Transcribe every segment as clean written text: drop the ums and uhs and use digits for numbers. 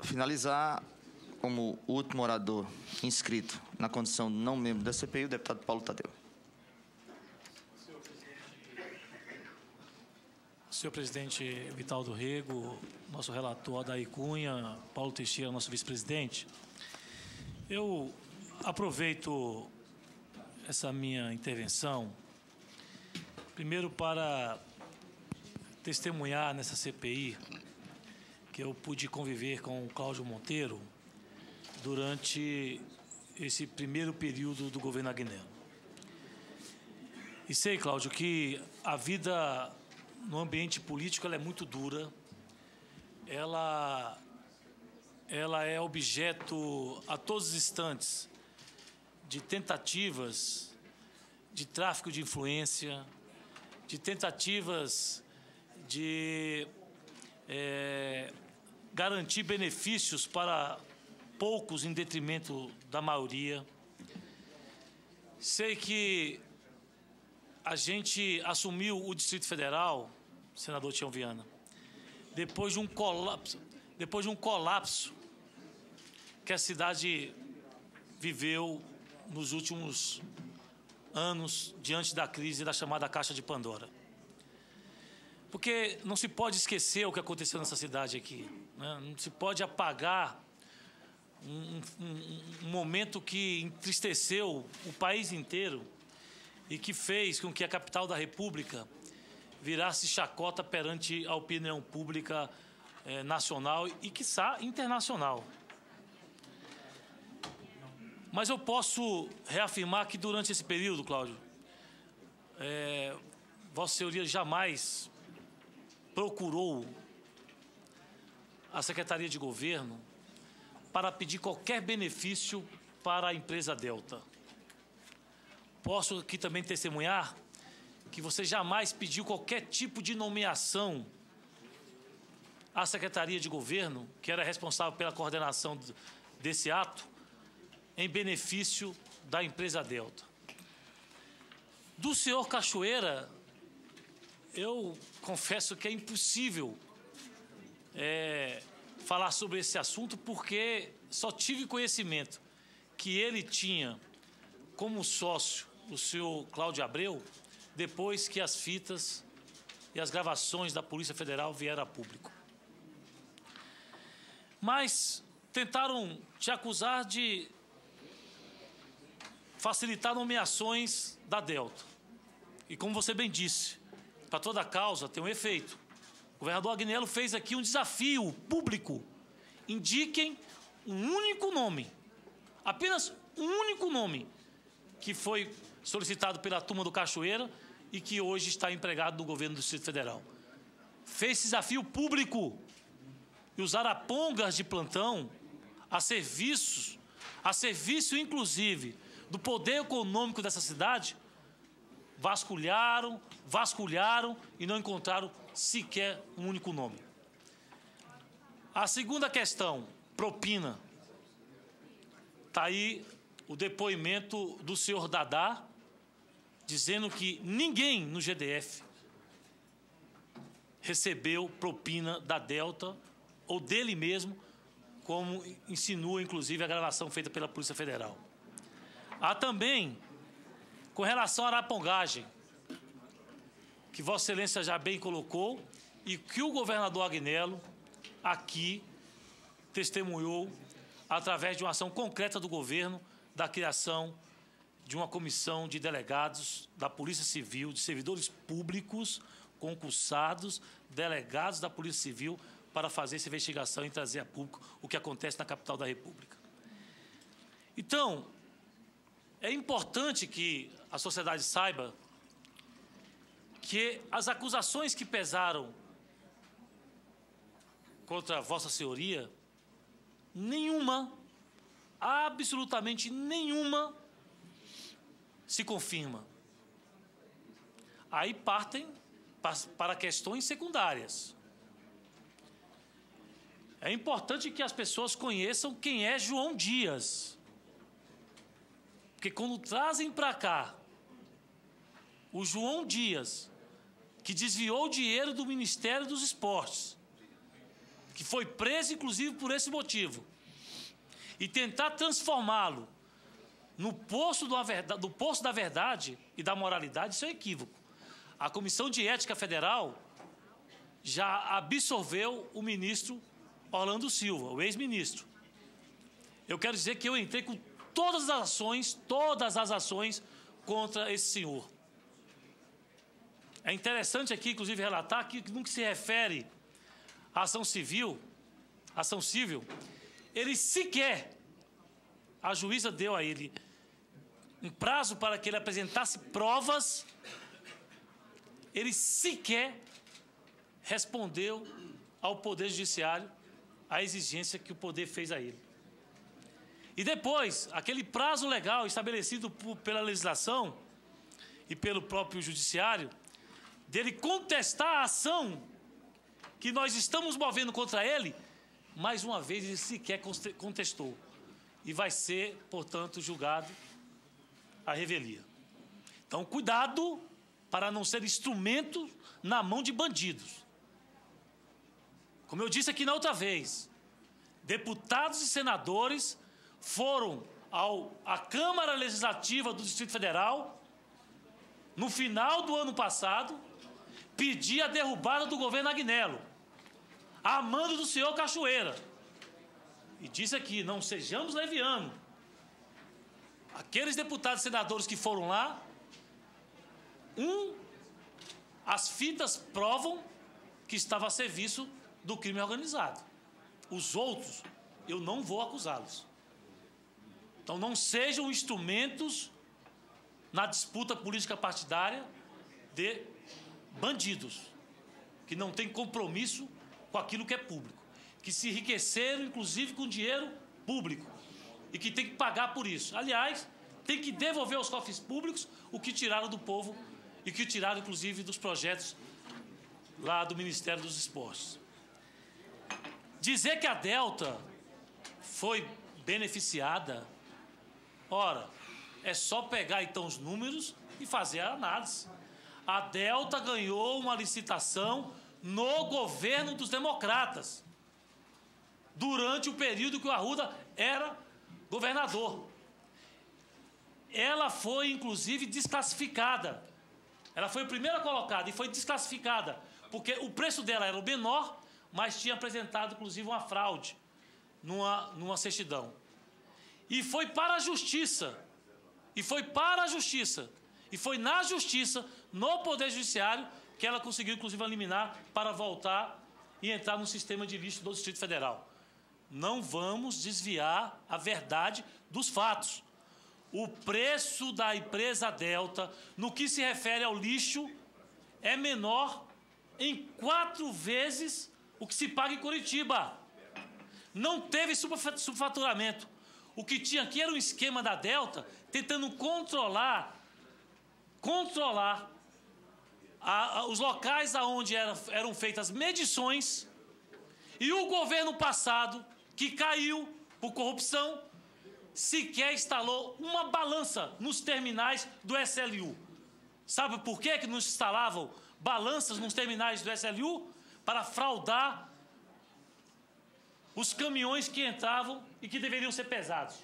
finalizar, como último orador inscrito na condição de não membro da CPI, o deputado Paulo Tadeu. Senhor presidente Vitaldo Rego, nosso relator Adair Cunha, Paulo Teixeira, nosso vice-presidente, eu aproveito essa minha intervenção, primeiro para testemunhar nessa CPI que eu pude conviver com o Cláudio Monteiro durante esse primeiro período do governo Agnello. E sei, Cláudio, que a vida no ambiente político ela é muito dura, ela é objeto a todos os instantes de tentativas de tráfico de influência, de tentativas de garantir benefícios para poucos em detrimento da maioria. Sei que a gente assumiu o Distrito Federal, senador Tião Viana, depois de um colapso que a cidade viveu nos últimos anos diante da crise da chamada Caixa de Pandora. Porque não se pode esquecer o que aconteceu nessa cidade aqui, né? Não se pode apagar um momento que entristeceu o país inteiro e que fez com que a capital da República virasse chacota perante a opinião pública nacional e, quiçá, internacional. Mas eu posso reafirmar que durante esse período, Cláudio, Vossa Senhoria jamais procurou a Secretaria de Governo para pedir qualquer benefício para a empresa Delta. Posso aqui também testemunhar que você jamais pediu qualquer tipo de nomeação à Secretaria de Governo, que era responsável pela coordenação desse ato, em benefício da empresa Delta. Do senhor Cachoeira, eu confesso que é impossível falar sobre esse assunto, porque só tive conhecimento que ele tinha como sócio o senhor Cláudio Abreu depois que as fitas e as gravações da Polícia Federal vieram a público. Mas tentaram te acusar de facilitar nomeações da Delta. E como você bem disse, para toda causa tem um efeito. O governador Agnello fez aqui um desafio público. Indiquem um único nome, apenas um único nome, que foi solicitado pela turma do Cachoeira e que hoje está empregado no governo do Distrito Federal. Fez esse desafio público e os arapongas de plantão a serviço inclusive do poder econômico dessa cidade, vasculharam e não encontraram sequer um único nome. A segunda questão, propina. Está aí o depoimento do senhor Dadá, dizendo que ninguém no GDF recebeu propina da Delta ou dele mesmo, como insinua, inclusive, a gravação feita pela Polícia Federal. Há também, com relação à arapongagem, que Vossa Excelência já bem colocou e que o governador Agnello aqui testemunhou através de uma ação concreta do governo da criação de uma comissão de delegados da Polícia Civil, de servidores públicos, concursados, delegados da Polícia Civil, para fazer essa investigação e trazer a público o que acontece na capital da República. Então, é importante que a sociedade saiba que as acusações que pesaram contra Vossa Senhoria, nenhuma, absolutamente nenhuma, se confirma. Aí partem para questões secundárias. É importante que as pessoas conheçam quem é João Dias. Porque quando trazem para cá o João Dias, que desviou o dinheiro do Ministério dos Esportes, que foi preso, inclusive, por esse motivo, e tentar transformá-lo no poço da verdade e da moralidade, isso é um equívoco. A Comissão de Ética Federal já absolveu o ministro Orlando Silva, o ex-ministro. Eu quero dizer que eu entrei com todas as ações contra esse senhor. É interessante aqui, inclusive, relatar que no que se refere à ação civil, ele sequer, a juíza deu a ele um prazo para que ele apresentasse provas, ele sequer respondeu ao Poder Judiciário a exigência que o Poder fez a ele. E depois, aquele prazo legal estabelecido pela legislação e pelo próprio Judiciário, dele contestar a ação que nós estamos movendo contra ele, mais uma vez ele sequer contestou. E vai ser, portanto, julgado à revelia. Então, cuidado para não ser instrumento na mão de bandidos. Como eu disse aqui na outra vez, deputados e senadores foram à Câmara Legislativa do Distrito Federal, no final do ano passado, pedir a derrubada do governo Agnello, a mando do senhor Cachoeira. E disse aqui, não sejamos levianos. Aqueles deputados e senadores que foram lá, as fitas provam que estava a serviço do crime organizado. Os outros, eu não vou acusá-los. Então, não sejam instrumentos na disputa política partidária de bandidos, que não têm compromisso com aquilo que é público, que se enriqueceram, inclusive, com dinheiro público, e que tem que pagar por isso. Aliás, tem que devolver aos cofres públicos o que tiraram do povo e que tiraram, inclusive, dos projetos lá do Ministério dos Esportes. Dizer que a Delta foi beneficiada, ora, é só pegar, então, os números e fazer a análise. A Delta ganhou uma licitação no governo dos democratas, durante o período que o Arruda era governador. Ela foi, inclusive, desclassificada. Ela foi a primeira colocada e foi desclassificada, porque o preço dela era o menor, mas tinha apresentado, inclusive, uma fraude numa certidão. E foi para a Justiça. E foi na Justiça, no Poder Judiciário, que ela conseguiu, inclusive, eliminar para voltar e entrar no sistema de lixo do Distrito Federal. Não vamos desviar a verdade dos fatos. O preço da empresa Delta, no que se refere ao lixo, é menor em 4 vezes o que se paga em Curitiba. Não teve subfaturamento. O que tinha aqui era um esquema da Delta tentando controlar os locais onde eram feitas medições, e o governo passado, que caiu por corrupção, sequer instalou uma balança nos terminais do SLU. Sabe por que não instalavam balanças nos terminais do SLU? Para fraudar os caminhões que entravam e que deveriam ser pesados.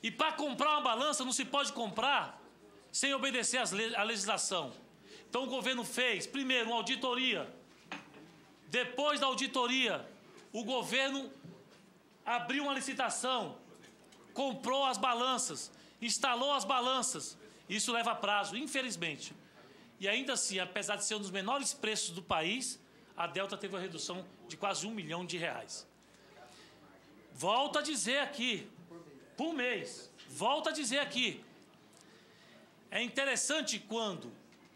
E para comprar uma balança não se pode comprar sem obedecer à legislação. Então o governo fez, primeiro, uma auditoria. Depois da auditoria, o governo abriu uma licitação, comprou as balanças, instalou as balanças. Isso leva prazo, infelizmente. E ainda assim, apesar de ser um dos menores preços do país, a Delta teve uma redução de quase R$1 milhão. Volto a dizer aqui, por mês, volto a dizer aqui, é interessante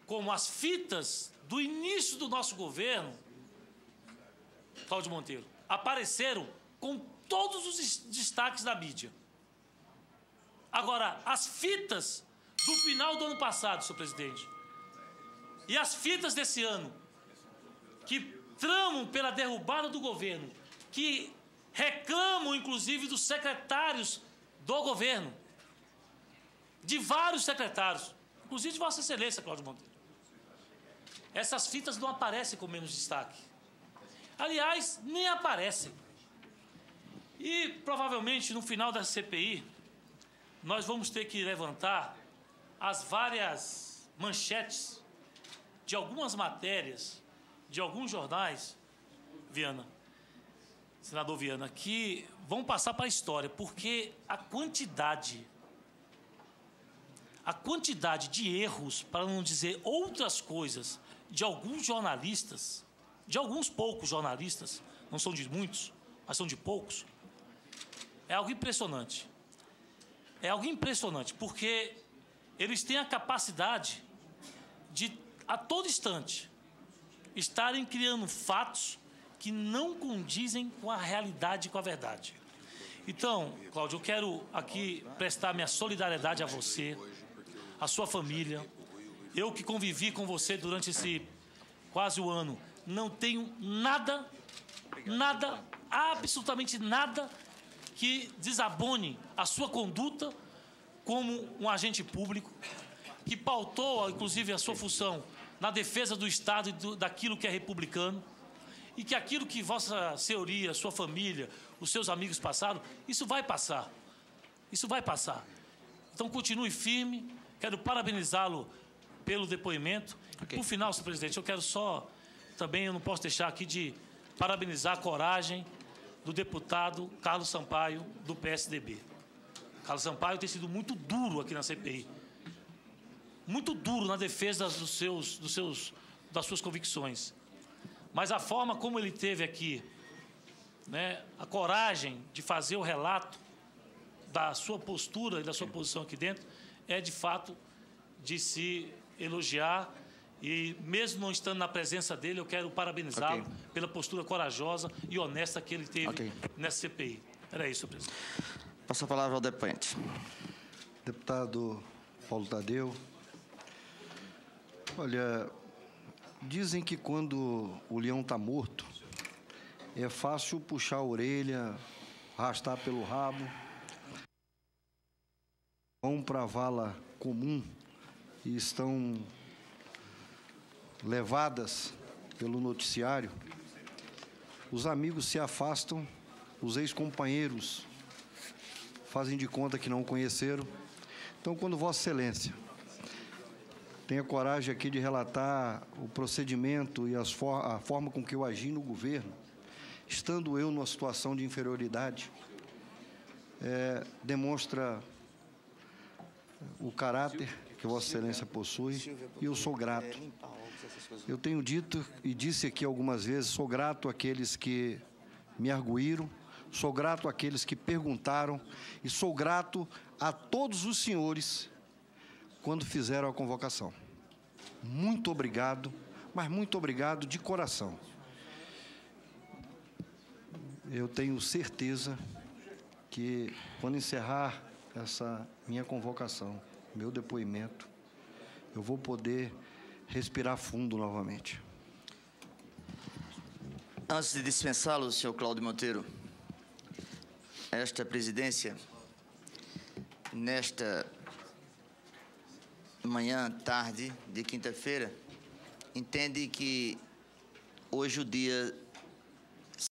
como as fitas do início do nosso governo, Cláudio Monteiro, apareceram com todos os destaques da mídia. Agora, as fitas do final do ano passado, senhor presidente, e as fitas desse ano, que tramam pela derrubada do governo, que reclamam, inclusive, dos secretários do governo, de vários secretários, inclusive de Vossa Excelência, Cláudio Monteiro. Essas fitas não aparecem com menos destaque. Aliás, nem aparecem. E, provavelmente, no final da CPI, nós vamos ter que levantar as várias manchetes de algumas matérias, de alguns jornais, Viana, senador Viana, que vão passar para a história, porque a quantidade de erros, para não dizer outras coisas, de alguns jornalistas, de alguns poucos jornalistas, não são de muitos, mas são de poucos, é algo impressionante. É algo impressionante, porque eles têm a capacidade de, a todo instante, estarem criando fatos que não condizem com a realidade e com a verdade. Então, Cláudio, eu quero aqui prestar minha solidariedade a você, a sua família. Eu que convivi com você durante esse quase um ano, não tenho nada, absolutamente nada que desabone a sua conduta como um agente público, que pautou, inclusive, a sua função na defesa do Estado e daquilo que é republicano, e que aquilo que Vossa Senhoria, sua família, os seus amigos passaram, isso vai passar. Isso vai passar. Então, continue firme. Quero parabenizá-lo pelo depoimento. Okay. Por final, senhor presidente, eu quero só, também eu não posso deixar aqui de parabenizar a coragem do deputado Carlos Sampaio, do PSDB. Carlos Sampaio tem sido muito duro aqui na CPI. Muito duro na defesa das suas convicções. Mas a forma como ele teve aqui, né, a coragem de fazer o relato da sua postura e da sua posição aqui dentro, é, de fato, de se elogiar. E, mesmo não estando na presença dele, eu quero parabenizá-lo pela postura corajosa e honesta que ele teve nessa CPI. Era isso, senhor presidente. Passo a palavra ao depoente. Deputado Paulo Tadeu. Olha, dizem que quando o leão está morto, é fácil puxar a orelha, arrastar pelo rabo, vão para a vala comum e estão levadas pelo noticiário. Os amigos se afastam, os ex-companheiros fazem de conta que não o conheceram. Então, quando Vossa Excelência tem a coragem aqui de relatar o procedimento e a forma com que eu agi no governo, estando eu numa situação de inferioridade, demonstra o caráter que Vossa Excelência possui, e eu sou grato. Eu tenho dito e disse aqui algumas vezes, sou grato àqueles que me arguíram, sou grato àqueles que perguntaram e sou grato a todos os senhores quando fizeram a convocação. Muito obrigado, mas muito obrigado de coração. Eu tenho certeza que, quando encerrar essa minha convocação, meu depoimento, eu vou poder respirar fundo novamente. Antes de dispensá-lo, senhor Cláudio Monteiro, esta presidência, nesta manhã, tarde de quinta-feira, entende que hoje o dia